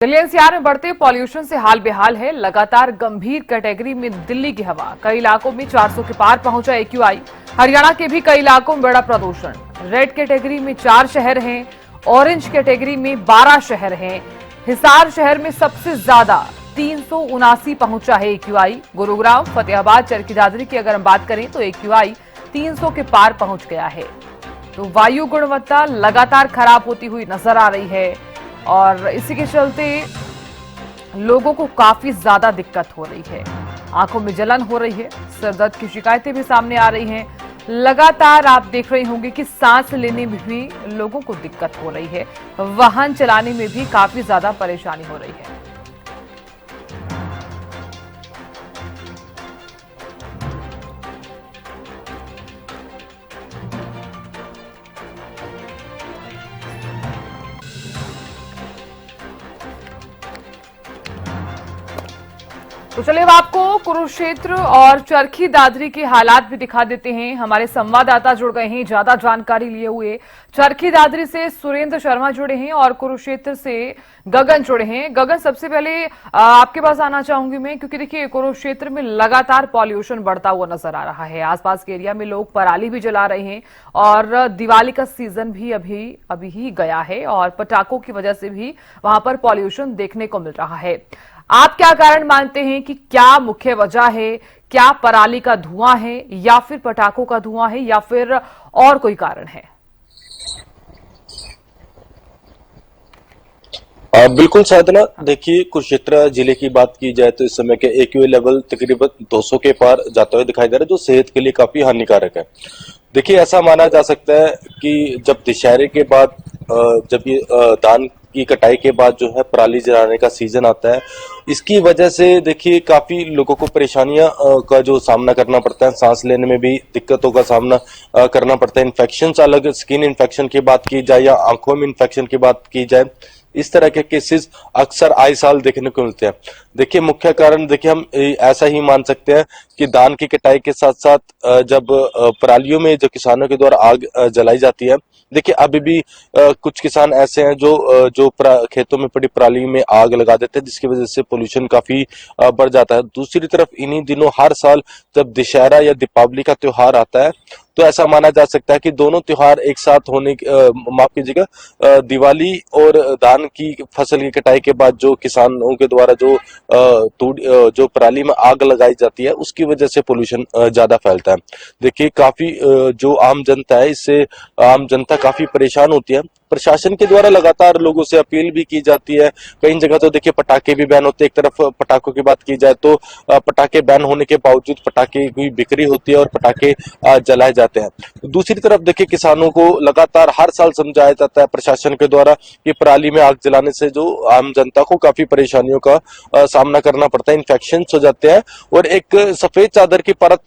Delhi NCR में बढ़ते pollution से हाल बेहाल है। लगातार गंभीर कैटेगरी में दिल्ली की हवा, कई इलाकों में 400 के पार पहुंचा एक्यूआई। हरियाणा के भी कई इलाकों में बढ़ा प्रदूषण। रेड कैटेगरी में 4 शहर हैं, ऑरेंज कैटेगरी में 12 शहर हैं। हिसार शहर में सबसे ज्यादा 379 पहुंचा है एक्यूआई। गुरुग्राम, फतेहाबाद, चरखी दादरी की अगर हम बात करें तो एक्यूआई 300 के पार पहुंच गया है। तो वायु गुणवत्ता लगातार खराब होती हुई नजर आ रही है और इसी के चलते लोगों को काफी ज्यादा दिक्कत हो रही है। आंखों में जलन हो रही है, सिरदर्द की शिकायतें भी सामने आ रही हैं। लगातार आप देख रहे होंगे कि सांस लेने में भी लोगों को दिक्कत हो रही है, वाहन चलाने में भी काफी ज्यादा परेशानी हो रही है। तो चलिए अब आपको कुरुक्षेत्र और चरखी दादरी के हालात भी दिखा देते हैं। हमारे संवाददाता जुड़ गए हैं ज्यादा जानकारी लिए हुए। चरखी दादरी से सुरेंद्र शर्मा जुड़े हैं और कुरुक्षेत्र से गगन जुड़े हैं। गगन, सबसे पहले आपके पास आना चाहूंगी मैं, क्योंकि देखिए कुरुक्षेत्र में लगातार पॉल्यूशन बढ़ता हुआ नजर आ रहा है। आसपास के एरिया में लोग पराली भी जला रहे हैं और दिवाली का सीजन भी अभी ही गया है और पटाखों की वजह से भी वहां पर पॉल्यूशन देखने को मिल रहा है। आप क्या कारण मानते हैं कि क्या मुख्य वजह है? क्या पराली का धुआं है या फिर पटाखों का धुआं है या फिर और कोई कारण है? बिल्कुल साधना, देखिए कुरुक्षेत्र जिले की बात की जाए तो इस समय के एक्यूआई लेवल तकरीबन 200 के पार जाता हुआ दिखाई दे रहा है, जो सेहत के लिए काफी हानिकारक है। देखिए ऐसा माना जा सकता है कि जब दशहरे के बाद जब ये धान की कटाई के बाद जो है पराली जलाने का सीजन आता है, इसकी वजह से देखिए काफी लोगों को परेशानियां का जो सामना करना पड़ता है। सांस लेने में भी दिक्कतों का सामना करना पड़ता है। इन्फेक्शन अलग, स्किन इन्फेक्शन की बात की जाए या आंखों में इन्फेक्शन की बात की जाए, इस तरह के केसेस अक्सर आए साल देखने को मिलते हैं। देखिए मुख्य कारण देखिए हम ऐसा ही मान सकते हैं कि धान की कटाई के साथ साथ जब परालियों में जो किसानों के द्वारा आग जलाई जाती है, देखिए अभी भी कुछ किसान ऐसे हैं जो खेतों में पड़ी पराली में आग लगा देते हैं, जिसकी वजह से पोल्यूशन काफी बढ़ जाता है। दूसरी तरफ इन्हीं दिनों हर साल जब दशहरा या दीपावली का त्योहार आता है तो ऐसा माना जा सकता है कि दोनों त्योहार एक साथ होने माफ कीजिएगा, दिवाली और धान की फसल की कटाई के बाद जो किसानों के द्वारा जो पराली में आग लगाई जाती है, उसकी वजह से पोल्यूशन ज्यादा फैलता है। देखिए काफी जो आम जनता है, इससे आम जनता काफी परेशान होती है। प्रशासन के द्वारा लगातार लोगों से अपील भी की जाती है। कई जगह तो देखिए पटाखे भी बैन होते हैं। एक तरफ पटाखों की बात की जाए तो पटाखे बैन होने के बावजूद पटाखे की बिक्री होती है और पटाखे जलाए जाते हैं। दूसरी तरफ देखिए किसानों को लगातार हर साल समझाया जाता है प्रशासन के द्वारा कि पराली में आग जलाने से जो आम जनता को काफी परेशानियों का सामना करना पड़ता है, इन्फेक्शन हो जाते हैं और एक सफेद चादर की परत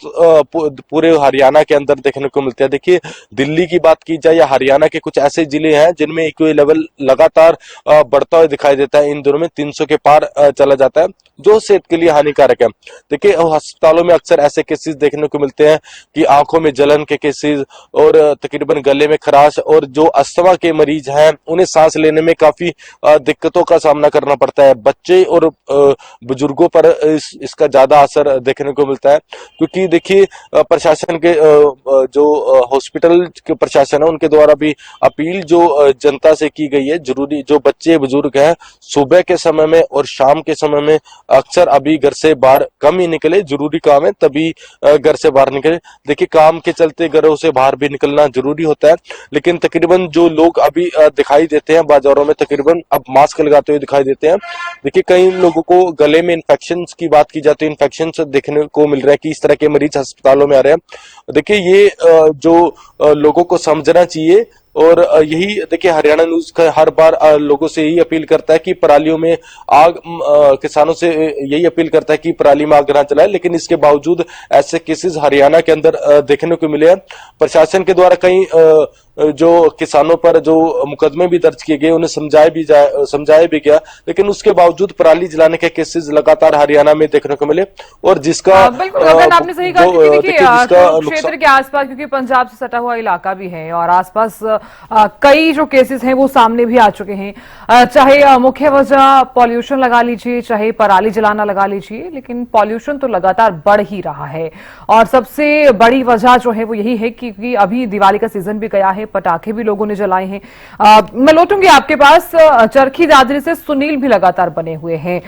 पूरे हरियाणा के अंदर देखने को मिलती है। देखिए दिल्ली की बात की जाए या हरियाणा के कुछ ऐसे जिले हैं जिनमें एक्यूआई लेवल लगातार बढ़ता हुआ दिखाई देता है। इन दिनों में 300 के पार चला जाता है, जो सेहत के लिए हानिकारक है। देखिए अस्पतालों में अक्सर ऐसे केसेस देखने को मिलते हैं कि आंखों में जलन के केसेस और तकरीबन गले में खराश, और जो अस्थमा के मरीज हैं उन्हें सांस लेने में काफी दिक्कतों का सामना करना पड़ता है। बच्चे और बुजुर्गों पर इसका ज्यादा असर देखने को मिलता है, क्योंकि देखिए प्रशासन के जो हॉस्पिटल के प्रशासन है उनके द्वारा भी अपील जो जनता से की गई है, जरूरी जो बच्चे बुजुर्ग हैं सुबह के समय में और शाम के समय में अक्सर अभी घर से बाहर कम ही निकले, जरूरी काम है तभी घर से बाहर निकले। देखिए काम के चलते घरों से बाहर भी निकलना जरूरी होता है, लेकिन तकरीबन जो लोग अभी दिखाई देते हैं बाजारों में, तकरीबन अब मास्क लगाते हुए दिखाई देते हैं। देखिए कई लोगों को गले में इन्फेक्शन की बात की जाती है, इन्फेक्शन देखने को मिल रहा है कि इस तरह के मरीज अस्पतालों में आ रहे हैं। देखिए ये जो लोगों को समझना चाहिए और यही देखिए हरियाणा न्यूज का हर बार लोगों से यही अपील करता है कि परालियों में आग, किसानों से यही अपील करता है कि पराली में आग ना जलाए, लेकिन इसके बावजूद ऐसे केसेस हरियाणा के अंदर देखने को मिले हैं। प्रशासन के द्वारा कई जो किसानों पर जो मुकदमे भी दर्ज किए गए उन्हें समझाया भी गया, लेकिन उसके बावजूद पराली जलाने के केसेस लगातार हरियाणा में देखने को मिले। और जिसका बिल्कुल गगन, आपने सही कहा, क्योंकि देखिए जिसका कुरुक्षेत्र के आसपास, क्योंकि पंजाब से सटा हुआ इलाका भी है और आसपास कई जो केसेस हैं वो सामने भी आ चुके हैं। चाहे मुख्य वजह पॉल्यूशन लगा लीजिए, चाहे पराली जलाना लगा लीजिए, लेकिन पॉल्यूशन तो लगातार बढ़ ही रहा है। और सबसे बड़ी वजह जो है वो यही है कि अभी दिवाली का सीजन भी गया है, पटाखे भी लोगों ने जलाए हैं। मैं लौटूंगी आपके पास। चरखी दादरी से सुनील भी लगातार बने हुए हैं,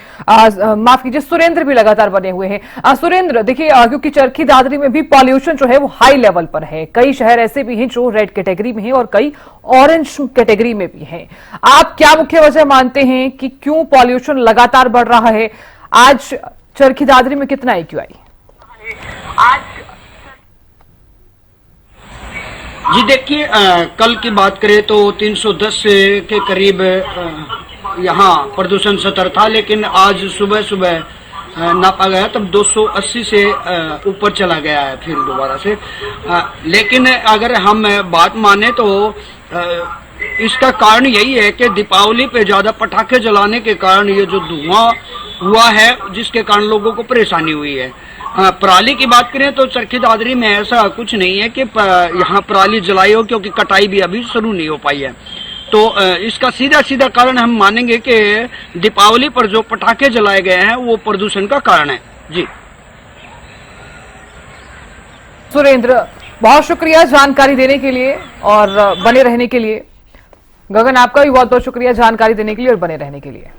माफ कीजिए सुरेंद्र भी लगातार बने हुए हैं। सुरेंद्र, देखिए क्योंकि चरखी दादरी में भी पॉल्यूशन जो है वो हाई लेवल पर है, कई शहर ऐसे भी हैं जो रेड कैटेगरी में हैं और कई ऑरेंज कैटेगरी में भी हैं। आप क्या मुख्य वजह मानते हैं कि क्यों पॉल्यूशन लगातार बढ़ रहा है? आज चरखी दादरी में कितना AQI? जी देखिए, कल की बात करें तो 310 के करीब यहाँ प्रदूषण स्तर था, लेकिन आज सुबह सुबह नापा गया तब 280 से ऊपर चला गया है फिर दोबारा से। लेकिन अगर हम बात माने तो इसका कारण यही है कि दीपावली पे ज्यादा पटाखे जलाने के कारण ये जो धुआं हुआ है, जिसके कारण लोगों को परेशानी हुई है। पराली की बात करें तो चरखी दादरी में ऐसा कुछ नहीं है कि यहाँ पराली जलाई हो, क्योंकि कटाई भी अभी शुरू नहीं हो पाई है। तो इसका सीधा सीधा कारण हम मानेंगे कि दीपावली पर जो पटाखे जलाए गए हैं वो प्रदूषण का कारण है। जी सुरेंद्र, बहुत शुक्रिया जानकारी देने के लिए और बने रहने के लिए। गगन, आपका भी बहुत बहुत शुक्रिया जानकारी देने के लिए और बने रहने के लिए।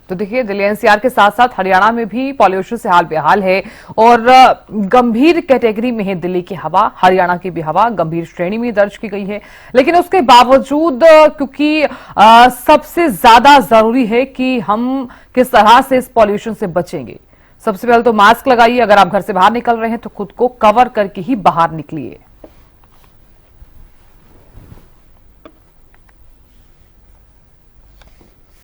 तो देखिए, दिल्ली NCR के साथ साथ हरियाणा में भी पॉल्यूशन से हाल बेहाल है और गंभीर कैटेगरी में है दिल्ली की हवा, हरियाणा की भी हवा गंभीर श्रेणी में दर्ज की गई है। लेकिन उसके बावजूद क्योंकि सबसे ज्यादा जरूरी है कि हम किस तरह से इस पॉल्यूशन से बचेंगे। सबसे पहले तो मास्क लगाइए, अगर आप घर से बाहर निकल रहे हैं तो खुद को कवर करके ही बाहर निकलिए।